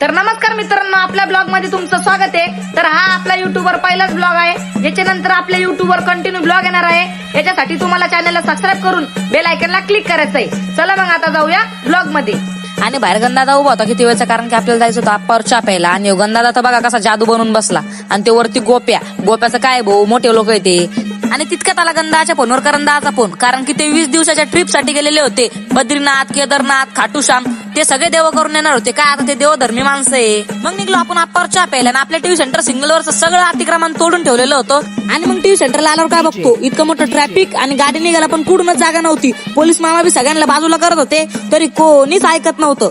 तर नमस्कार मित्रांनो, आपल्या ब्लॉग मध्ये तुमचं स्वागत आहे। तर हा आपला युट्यूबवर पहिलाच ब्लॉग आहे। याच्यानंतर आपल्या युट्यूबवर कंटिन्यू ब्लॉग येणार आहे। याच्यासाठी तुम्हाला चॅनलला सबस्क्राईब करून बेल आयकॉनला क्लिक करायचं आहे। चला मग आता जाऊया ब्लॉग मध्ये। आणि बाहेर गंधादा उभा होता किती वेळचं, कारण की आपल्याला जायचं होतं आप्पावर चहा प्यायला। आणि गंधादा तर बघा कसा जादू बनून बसला, आणि ते वरती गोप्याचं काय भाऊ, मोठे लोक येते। आणि तितक्यात आला गंधाच्या फोनवर करंदाचा फोन, कारण की ते 20 दिवसाच्या ट्रिप साठी गेलेले होते। बद्रीनाथ, केदारनाथ, खाटूश्याम ते सगळे देव करून येणार होते। काय आता ते देवधर्मी माणसं आहे। मग निघलो आपण आप्पावर चहा प्यायला, आणि आपल्या टीव्ही सेंटर सिग्नलवरचं सगळं अतिक्रमण तोडून ठेवलेलं होतं। आणि मग टीव्ही सेंटरला आल्यावर काय बघतो, इतकं मोठं ट्रॅफिक आणि गाडी निघायला पण कुठूनच जागा नव्हती। पोलीस मामा बी सगळ्यांना बाजूला करत होते, तरी कोणीच ऐकत नव्हतं।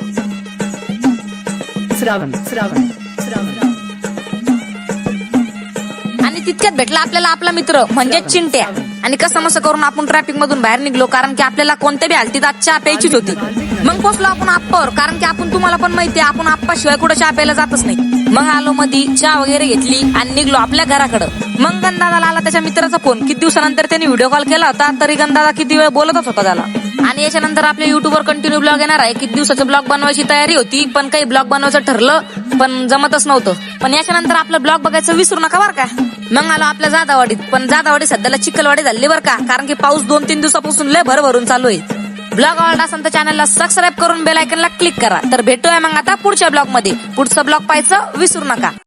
आणि तितक्यात भेटला आपल्याला आपला मित्र म्हणजे चिंट्या। आणि कसं मसं करून आपण ट्रॅफिक मधून बाहेर निघलो, कारण की आपल्याला कोणत्या बी हालतीत आज चहा प्यायचीच होती। मग पोचलो आपण आप्पावर, कारण की आपण तुम्हाला पण माहितीये आपण आप्पा शिवाय कुठे चहा प्यायला जातच नाही। मग आलो मधी चहा वगैरे घेतली आणि निघलो आपल्या घराकडं। मग गंधादाला आला त्याच्या मित्राचा फोन, किती दिवसानंतर त्यांनी व्हिडिओ कॉल केला होता, तरी गंधादा किती वेळ बोलतच होता त्याला। आणि याच्यानंतर आपल्या युट्यूबवर कंटिन्यू ब्लॉग येणार आहे। किती दिवसाचं ब्लॉग बनवायची तयारी होती, पण काही ब्लॉग बनवायचं ठरलं पण जमतच नव्हतं। पण याच्यानंतर आपलं ब्लॉग बघायचं विसरू नका बरं का। मग आलो आपल्या जादावाडीत, पण जादावाडी सध्याला चिखलवाडी झाली बरं का, कारण की पाऊस 2-3 दिवसापासून लय भरभरून चालू आहे। ब्लॉग आवडला असेल तर चॅनलला सबस्क्राईब करून बेल आयकॉनला क्लिक करा। तर भेटूया मग आता पुढच्या ब्लॉग मध्ये। पुढचा ब्लॉग पाहायचं विसरू नका।